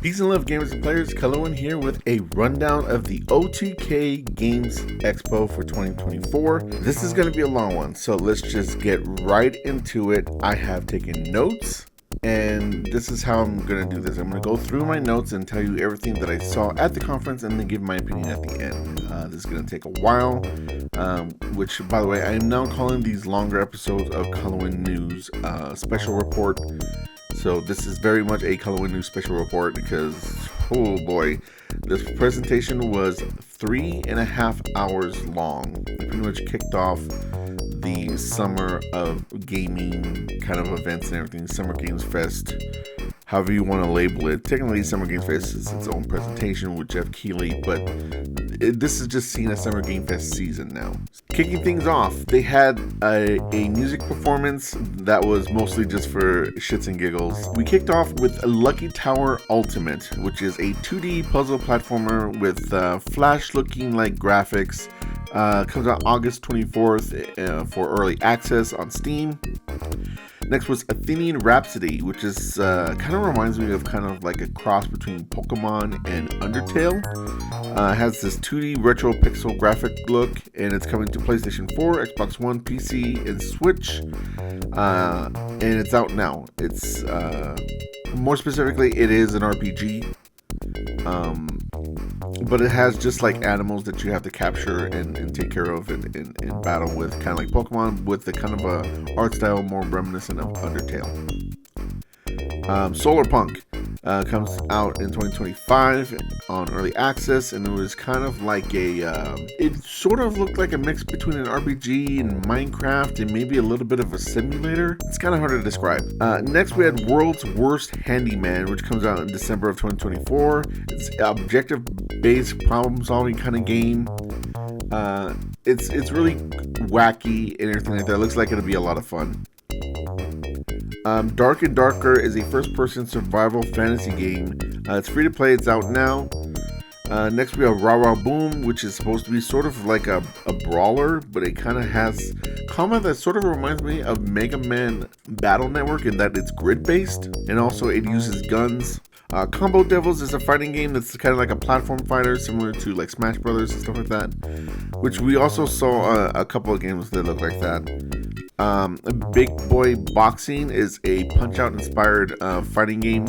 Peace and love, gamers and players. Colorwind here with a rundown of the OTK Games Expo for 2024. This is going to be a long one, so let's just get right into it. I have taken notes, and this is how I'm going to do this. I'm going to go through my notes and tell you everything that I saw at the conference and then give my opinion at the end. This is going to take a while, which, by the way, I am now calling these longer episodes of Colorwind News Special Report. So this is very much a Colorwind News Special Report because, oh boy, this presentation was 3.5 hours long. It pretty much kicked off the summer of gaming kind of events and everything. Summer Games Fest, however you want to label it. Technically, Summer Games Fest is its own presentation with Jeff Keighley, but this is just seen as Summer Game Fest season now. Kicking things off, they had a music performance that was mostly just for shits and giggles. We kicked off with Lucky Tower Ultimate, which is a 2D puzzle platformer with flash-looking like graphics. Comes out August 24th for early access on Steam. Next was Athenian Rhapsody, which is kind of reminds me of kind of like a cross between Pokemon and Undertale. It has this 2D retro pixel graphic look, and it's coming to PlayStation 4, Xbox One, PC, and Switch. And it's out now. It's more specifically, it is an RPG. But it has just like animals that you have to capture and take care of in battle with, kind of like Pokemon, with the kind of a art style more reminiscent of Undertale. Solarpunk comes out in 2025 on early access, and it was kind of like it sort of looked like a mix between an RPG and Minecraft and maybe a little bit of a simulator. It's kind of hard to describe. Next, we had World's Worst Handyman, which comes out in December of 2024. It's an objective-based problem-solving kind of game. It's really wacky and everything like that. It looks like it'll be a lot of fun. Dark and Darker is a first-person survival fantasy game. It's free to play. It's out now. Next, we have Rah Rah Boom, which is supposed to be sort of like a brawler, but it kind of has combat that sort of reminds me of Mega Man Battle Network in that it's grid-based, and also it uses guns. Combo Devils is a fighting game that's kind of like a platform fighter, similar to like Smash Brothers and stuff like that, which we also saw a couple of games that look like that. Big Boy Boxing is a Punch-Out inspired fighting game.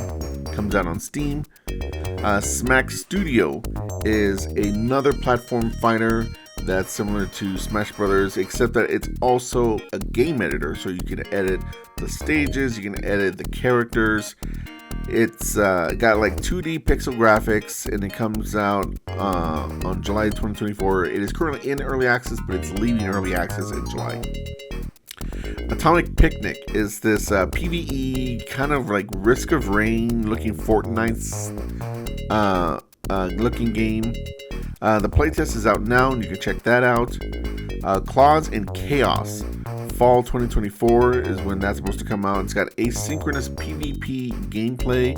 Comes out on Steam. Smack Studio is another platform fighter that's similar to Smash Brothers, except that it's also a game editor, so you can edit the stages, you can edit the characters. It's got like 2D pixel graphics, and it comes out on July 2024. It is currently in early access, but it's leaving early access in July. Atomic Picnic is this PvE kind of like Risk of Rain looking Fortnite's looking game. The playtest is out now, and you can check that out. Claws and Chaos, fall 2024 is when that's supposed to come out. It's got asynchronous PvP gameplay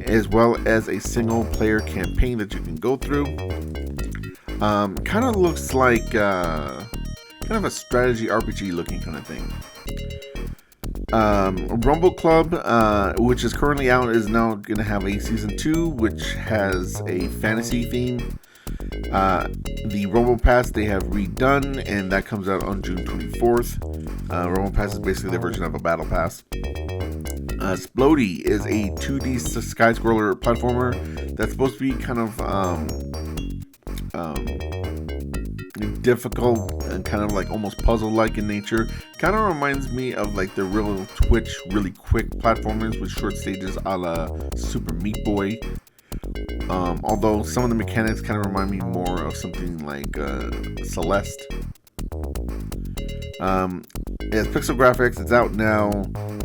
as well as a single player campaign that you can go through. Kind of looks like kind of a strategy RPG looking kind of thing. Rumble Club, which is currently out, is now going to have a season 2, which has a fantasy theme. The Rumble Pass they have redone, and that comes out on June 24th. Rumble Pass is basically the version of a battle pass. Splody is a 2D sky-scroller platformer that's supposed to be kind of difficult and kind of like almost puzzle-like in nature. Kind of reminds me of like the real Twitch really quick platformers with short stages a la Super Meat Boy. Although some of the mechanics kind of remind me more of something like Celeste. It has pixel graphics. It's out now,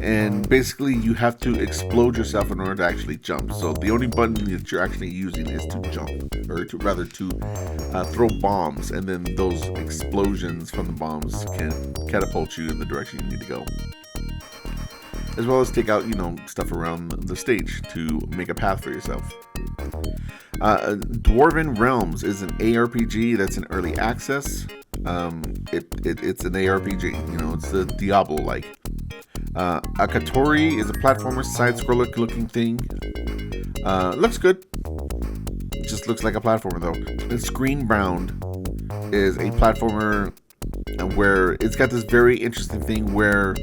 and basically you have to explode yourself in order to actually jump. So the only button that you're actually using is to jump, or to throw bombs, and then those explosions from the bombs can catapult you in the direction you need to go, as well as take out stuff around the stage to make a path for yourself. Dwarven Realms is an ARPG that's in early access. It's an ARPG, it's the Diablo-like. Akatori is a platformer side-scroller looking thing. Looks good. It just looks like a platformer though. And Screenbound is a platformer where it's got this very interesting thing where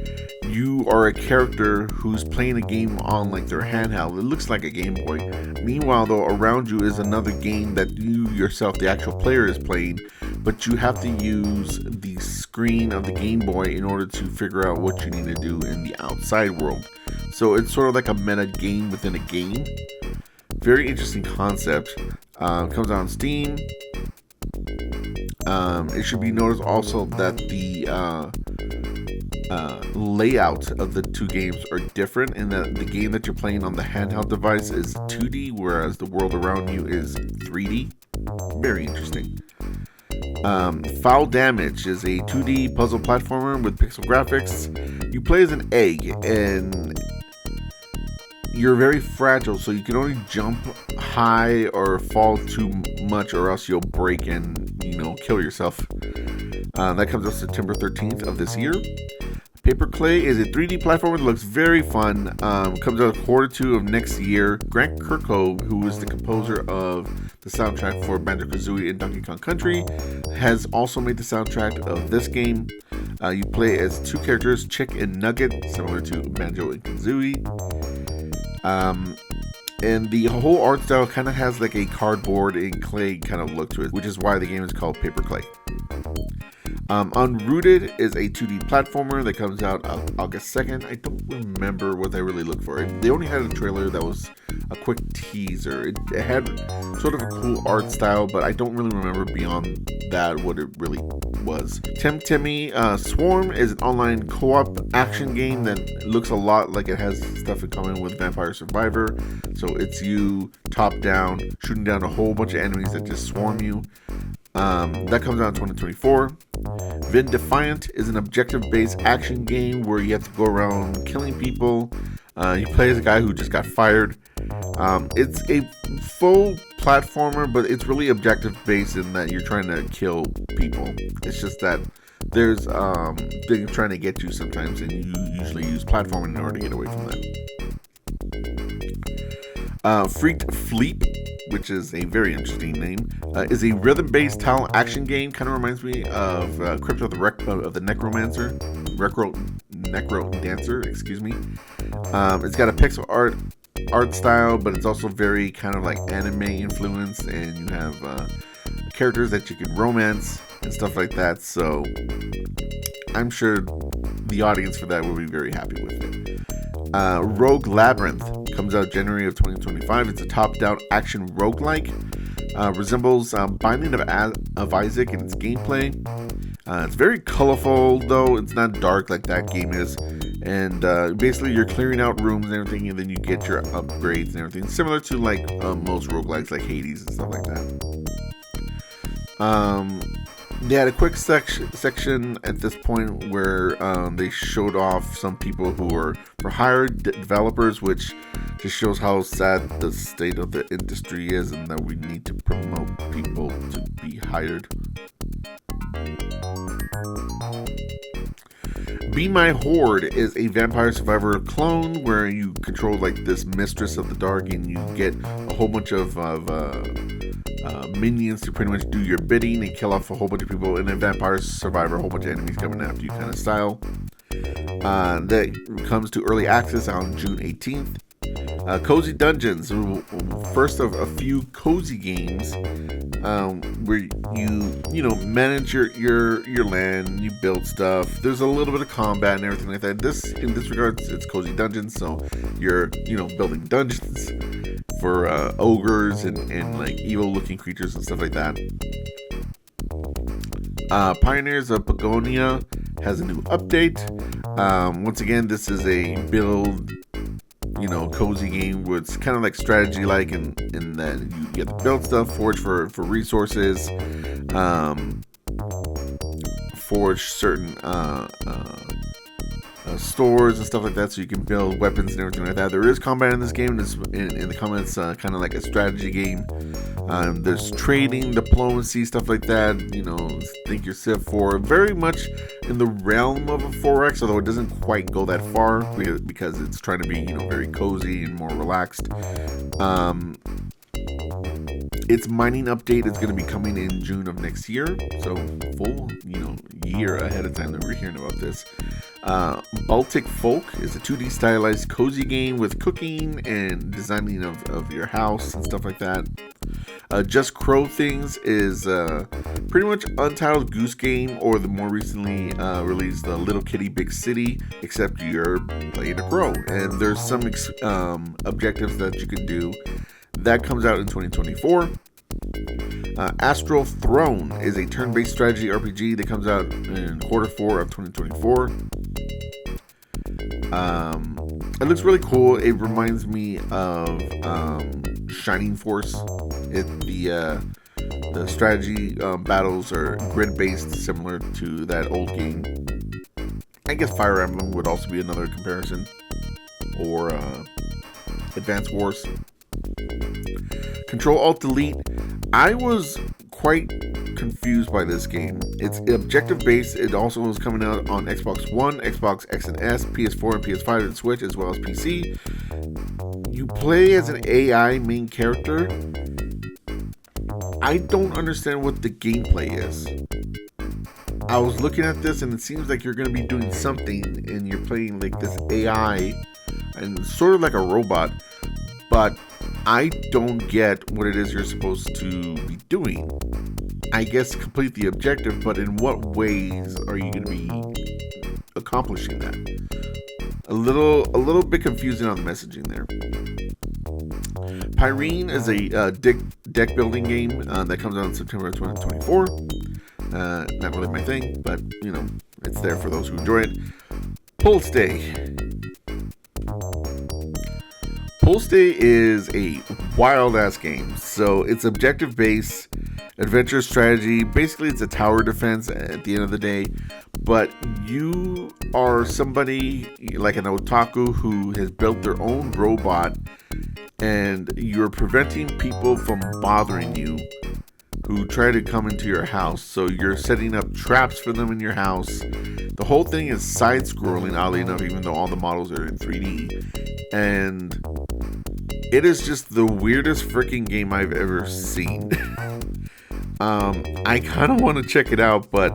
you are a character who's playing a game on like their handheld. It looks like a Game Boy. Meanwhile though, around you is another game that you yourself, the actual player, is playing, but you have to use the screen of the Game Boy in order to figure out what you need to do in the outside world. So it's sort of like a meta game within a game. Very interesting concept. Comes out on Steam. It should be noticed also that the layout of the two games are different, in that the game that you're playing on the handheld device is 2D, whereas the world around you is 3D. Very interesting. Foul Damage is a 2D puzzle platformer with pixel graphics. You play as an egg, and you're very fragile, so you can only jump high or fall too much, or else you'll break and, kill yourself. That comes out September 13th of this year. Paper Clay is a 3D platformer that looks very fun. Comes out Q2 of next year. Grant Kirkhope, who is the composer of the soundtrack for Banjo-Kazooie and Donkey Kong Country, has also made the soundtrack of this game. You play as two characters, Chick and Nugget, similar to Banjo and Kazooie. And the whole art style kind of has like a cardboard and clay kind of look to it, which is why the game is called Paper Clay. Unrooted is a 2D platformer that comes out August 2nd. I don't remember what they really look for. They only had a trailer that was a quick teaser. It had sort of a cool art style, but I don't really remember beyond that what it really was. Timmy Swarm is an online co-op action game that looks a lot like it has stuff in common with Vampire Survivor. So it's you top down, shooting down a whole bunch of enemies that just swarm you. That comes out in 2024. Vin Defiant is an objective-based action game where you have to go around killing people. You play as a guy who just got fired. It's a full platformer, but it's really objective-based in that you're trying to kill people. It's just that there's things trying to get you sometimes, and you usually use platforming in order to get away from that. Freaked Fleep, which is a very interesting name, is a rhythm-based talent action game. Kind of reminds me of Crypt of the Necromancer, Necro Dancer, excuse me. It's got a pixel art style, but it's also very kind of like anime influence, and you have characters that you can romance and stuff like that. So I'm sure the audience for that will be very happy with it. Rogue Labyrinth comes out January of 2025. It's a top-down action roguelike. Resembles Binding of Isaac in its gameplay. It's very colorful, though it's not dark like that game is. And basically, you're clearing out rooms and everything, and then you get your upgrades and everything, similar to like most roguelikes, like Hades and stuff like that. They had a quick section at this point where they showed off some people who were for hire developers, which just shows how sad the state of the industry is, and that we need to promote people to be hired. Be My Horde is a Vampire Survivor clone where you control like this Mistress of the Dark, and you get a whole bunch of minions to pretty much do your bidding and kill off a whole bunch of people. In a Vampire Survivor, a whole bunch of enemies coming after you kind of style. That comes to early access on June 18th. Cozy Dungeons, first of a few cozy games where you manage your land, you build stuff. There's a little bit of combat and everything like that. In this regard, it's Cozy Dungeons, so you're building dungeons for ogres and like evil looking creatures and stuff like that. Pioneers of Pagonia has a new update. Once again, this is a build cozy game where it's kind of like strategy like in that you get to build stuff, forge for resources, forge certain stores and stuff like that, so you can build weapons and everything like that. There is combat in this game. In the comments, kind of like a strategy game. There's trading, diplomacy, stuff like that. Think your Civ 4. Very much in the realm of a 4X, although it doesn't quite go that far because it's trying to be, very cozy and more relaxed. Its mining update is going to be coming in June of next year, so full, year ahead of time that we're hearing about this. Baltic Folk is a 2D stylized cozy game with cooking and designing of your house and stuff like that. Just Crow Things is pretty much Untitled Goose Game, or the more recently released Little Kitty Big City, except you're playing a crow, and there's some objectives that you can do. That comes out in 2024. Astral Throne is a turn-based strategy RPG that comes out in Q4 of 2024. It looks really cool. It reminds me of Shining Force. The strategy battles are grid-based, similar to that old game. I guess Fire Emblem would also be another comparison, or Advance Wars. Control-Alt-Delete. I was quite confused by this game. It's objective-based. It also is coming out on Xbox One, Xbox X and S, PS4 and PS5 and Switch, as well as PC. You play as an AI main character. I don't understand what the gameplay is. I was looking at this and it seems like you're going to be doing something and you're playing like this AI and sort of like a robot, but I don't get what it is you're supposed to be doing. I guess complete the objective, but in what ways are you going to be accomplishing that? A little bit confusing on the messaging there. Pyrene is a deck building game that comes out in September of 2024. Not really my thing, but it's there for those who enjoy it. Pull Stay. Pull Stay is a wild ass game. So it's objective based, adventure strategy. Basically, it's a tower defense at the end of the day. But you are somebody like an otaku who has built their own robot, and you're preventing people from bothering you who try to come into your house. So you're setting up traps for them in your house. The whole thing is side-scrolling, oddly enough, even though all the models are in 3D. And it is just the weirdest freaking game I've ever seen. I kind of want to check it out, but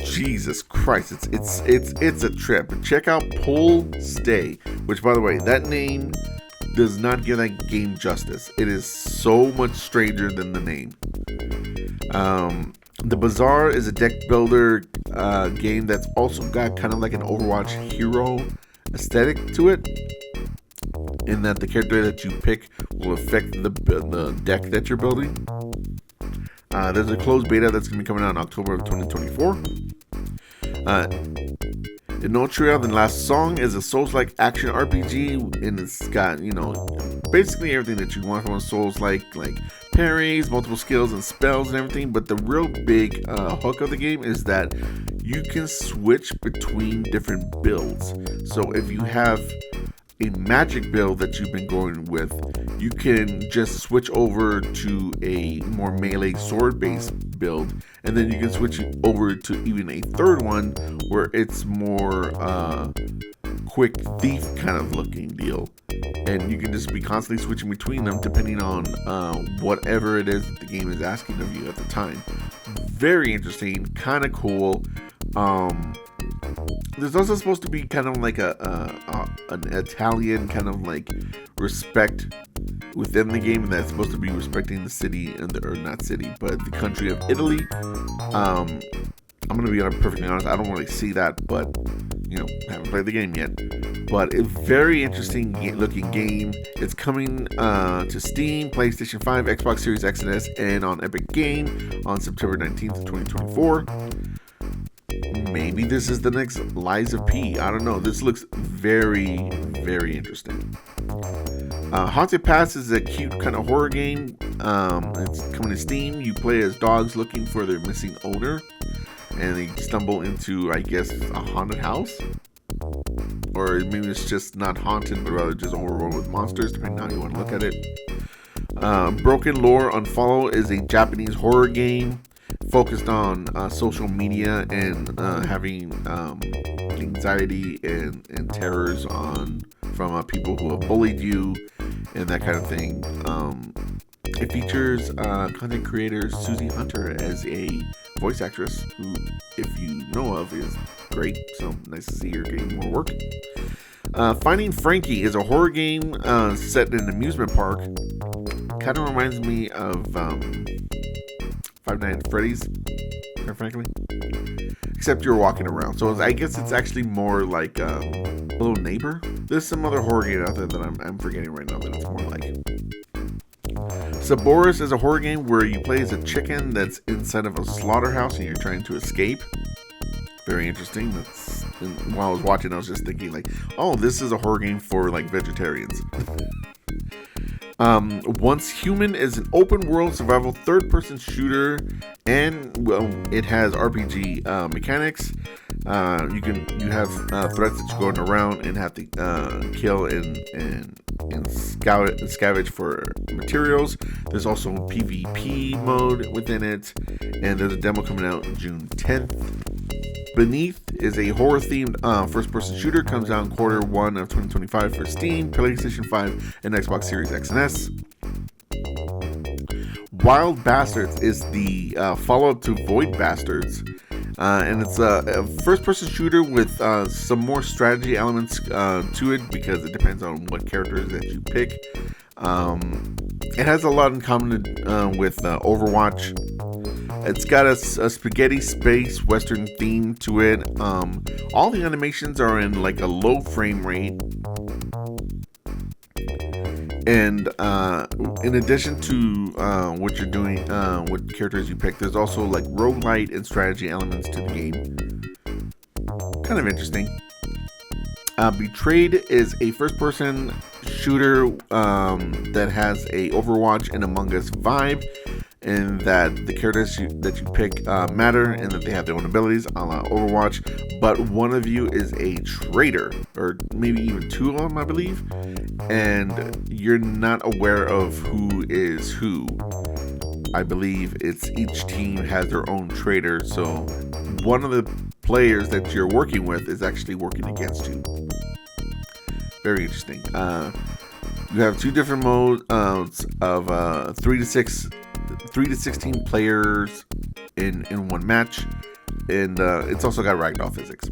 Jesus Christ, it's a trip. Check out Pull Stay, which, by the way, that name does not give that game justice. It is so much stranger than the name. The Bazaar is a deck builder game that's also got kind of like an Overwatch hero aesthetic to it, in that the character that you pick will affect the deck that you're building. There's a closed beta that's going to be coming out in October of 2024. Inotria, the Last Song, is a Souls-like action RPG, and it's got, basically everything that you want from a Souls-like parries, multiple skills and spells and everything. But the real big hook of the game is that you can switch between different builds. So if you have a magic build that you've been going with, you can just switch over to a more melee sword based build, and then you can switch over to even a third one where it's more quick thief kind of looking deal, and you can just be constantly switching between them depending on whatever it is that the game is asking of you at the time. Very interesting, kind of cool. There's also supposed to be kind of like an Italian kind of like respect within the game, and that's supposed to be respecting the city or not city, but the country of Italy. I'm gonna be perfectly honest, I don't really see that, but haven't played the game yet. But a very interesting looking game. It's coming to Steam, PlayStation 5, Xbox Series X and S, and on Epic Game on September 19th, 2024. Maybe this is the next Lies of P. I don't know. This looks very, very interesting. Haunted Pass is a cute kind of horror game. It's coming to Steam. You play as dogs looking for their missing owner. and they stumble into, I guess, a haunted house. Or maybe it's just not haunted, but rather just overrun with monsters, depending on how you want to look at it. Broken Lore Unfollow is a Japanese horror game focused on social media and having anxiety and terrors from people who have bullied you and that kind of thing. It features content creator Susie Hunter as a voice actress who, if you know of, is great. So nice to see her getting more work. Finding Frankie is a horror game set in an amusement park. Kind of reminds me of Five Nights at Freddy's, quite frankly. Except you're walking around. So I guess it's actually more like a Little Neighbor. There's some other horror game out there that I'm forgetting right now that it's more like. Saboris is a horror game where you play as a chicken that's inside of a slaughterhouse and you're trying to escape. Very interesting. While I was watching, I was just thinking like, oh, this is a horror game for like vegetarians. Once Human is an open world survival third-person shooter, and well, it has RPG mechanics. You have threats that you're going around and have to kill and scavenge for materials. There's also PvP mode within it, and there's a demo coming out June 10th. Beneath is a horror-themed first-person shooter. Comes out in Q1 of 2025 for Steam, PlayStation 5, and Xbox Series X and S. Wild Bastards is the follow-up to Void Bastards. And it's a first-person shooter with some more strategy elements to it because it depends on what characters that you pick. It has a lot in common with Overwatch. It's got a spaghetti space western theme to it. All the animations are in like a low frame rate. And in addition to what you're doing, what characters you pick, there's also like roguelite and strategy elements to the game. Kind of interesting. Betrayed is a first-person shooter that has a Overwatch and Among Us vibe, and that the characters that you pick matter, and that they have their own abilities, a la Overwatch. But one of you is a traitor, or maybe even two of them, I believe, and you're not aware of who is who. I believe it's each team has their own traitor, so one of the players that you're working with is actually working against you. Very interesting. You have two different modes of 3 to 16 players in one match, and it's also got ragdoll physics.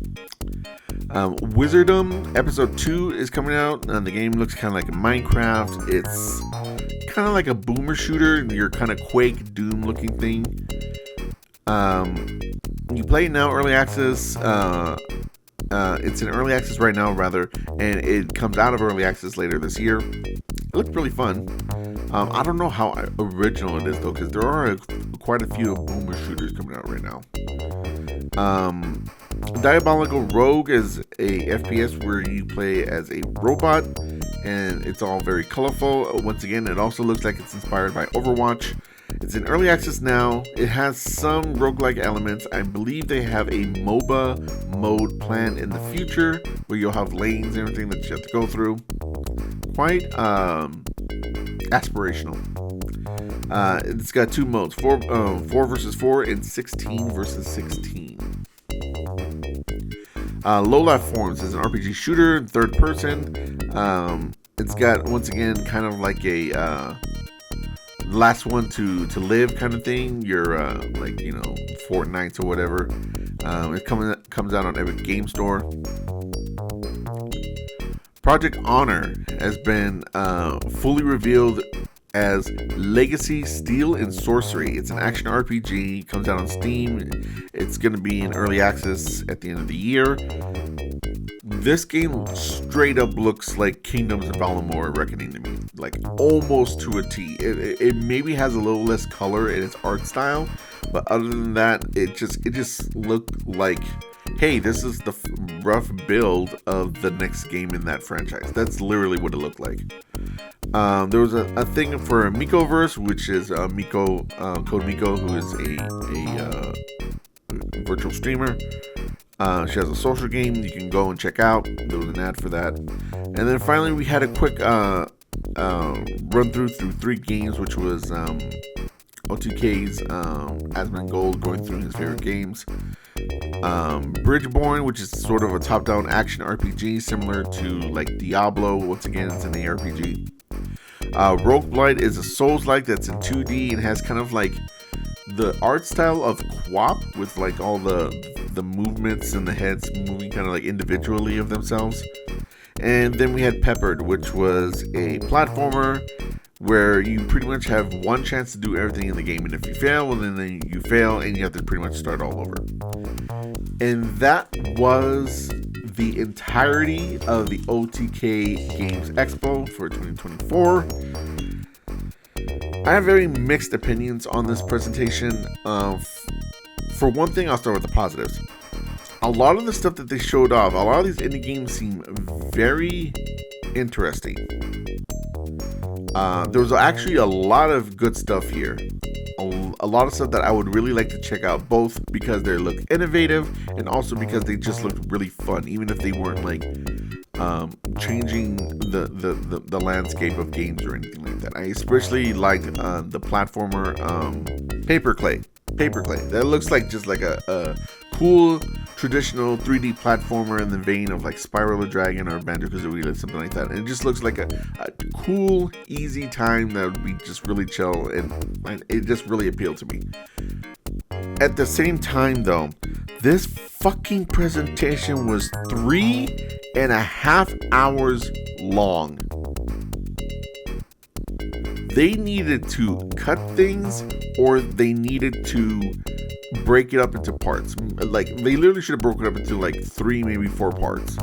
Wizardom Episode 2 is coming out, and the game looks kind of like Minecraft. It's kind of like a boomer shooter, your kind of Quake, Doom looking thing. You play it now, early access. It's in early access right now, rather, and it comes out of early access later this year. It looks really fun. I don't know how original it is though, because there are quite a few boomer shooters coming out right now. Diabolical Rogue is a FPS where you play as a robot, and it's all very colorful. Once again, it also looks like it's inspired by Overwatch. It's in early access now. It has some roguelike elements. I believe they have a MOBA mode planned in the future where you'll have lanes and everything that you have to go through. Quite aspirational. It's got two modes, 4 versus 4 and 16 versus 16. Low Life Forms is an RPG shooter, third person. It's got, once again, kind of like a last one to live kind of thing. You're like, you know, Fortnite or whatever. It comes out on Epic Game Store. Project Honor has been fully revealed as Legacy Steel and Sorcery. It's an action RPG. Comes out on Steam. It's going to be in early access at the end of the year. This game straight up looks like Kingdoms of Amalur: Reckoning to me, like almost to a T. It maybe has a little less color in its art style, but other than that, it just looked like, hey, this is the rough build of the next game in that franchise. That's literally what it looked like. There was a thing for Mikoverse, which is Code Miko, who is a virtual streamer. She has a social game you can go and check out. There was an ad for that. And then finally we had a quick run through 3 games, which was OTK's Asmongold going through his favorite games. Bridgeborn, which is sort of a top-down action RPG similar to like Diablo. Once again, it's an ARPG. Roguelite is a Souls-like that's in 2D and has kind of like the art style of QWOP with like all the movements and the heads moving kind of like individually of themselves. And then we had Peppered, which was a platformer where you pretty much have one chance to do everything in the game, and if you fail, well then you fail and you have to pretty much start all over. And that was the entirety of the OTK Games Expo for 2024. I have very mixed opinions on this presentation. For one thing, I'll start with the positives. A lot of the stuff that they showed off, a lot of these indie games seem very interesting. There was actually a lot of good stuff here. A lot of stuff that I would really like to check out, both because they look innovative and also because they just looked really fun, even if they weren't like changing the landscape of games or anything like that. I especially liked the platformer Paperclay. That looks like just like a cool traditional 3D platformer in the vein of like Spyro the Dragon or Banjo-Kazooie or something like that. And it just looks like a cool, easy time that would be just really chill, and it just really appealed to me. At the same time though, this fucking presentation was 3.5 hours long. They needed to cut things, or they needed to break it up into parts. Like, they literally should have broken it up into like 3, maybe 4 parts,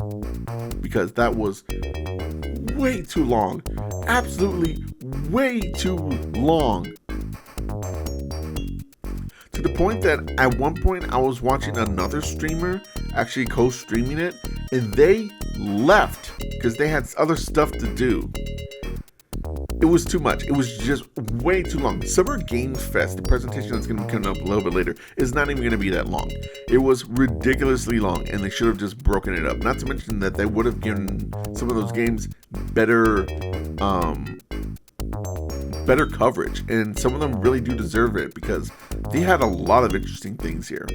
because that was way too long. Absolutely way too long. To the point that at one point I was watching another streamer actually co-streaming it, and they left because they had other stuff to do. It was too much. It was just way too long. Summer Games Fest, the presentation that's going to be coming up a little bit later, is not even going to be that long. It was ridiculously long, and they should have just broken it up. Not to mention that they would have given some of those games better coverage, and some of them really do deserve it because they had a lot of interesting things here.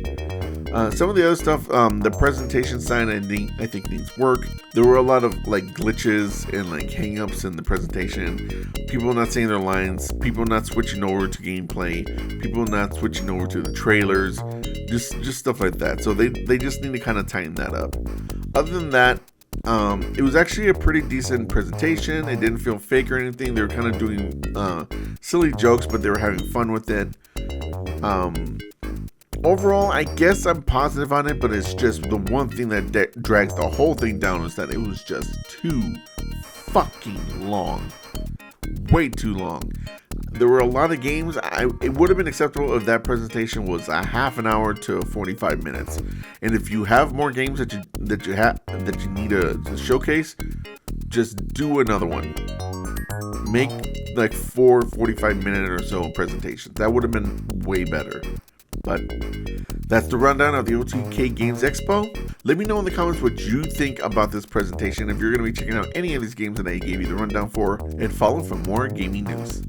Some of the other stuff, the presentation side, I think needs work. There were a lot of like glitches and like hang-ups in the presentation. People not saying their lines, people not switching over to gameplay, people not switching over to the trailers, just stuff like that. So they just need to kind of tighten that up. Other than that, it was actually a pretty decent presentation. It didn't feel fake or anything. They were kind of doing silly jokes, but they were having fun with it. Overall, I guess I'm positive on it, but it's just the one thing that drags the whole thing down is that it was just too fucking long. Way too long. There were a lot of games. It would have been acceptable if that presentation was a half an hour to 45 minutes. And if you have more games that you need to showcase, just do another one. Make like 4 45-minute or so presentations. That would have been way better. But that's the rundown of the OTK Games Expo. Let me know in the comments what you think about this presentation, if you're going to be checking out any of these games that I gave you the rundown for, and follow for more gaming news.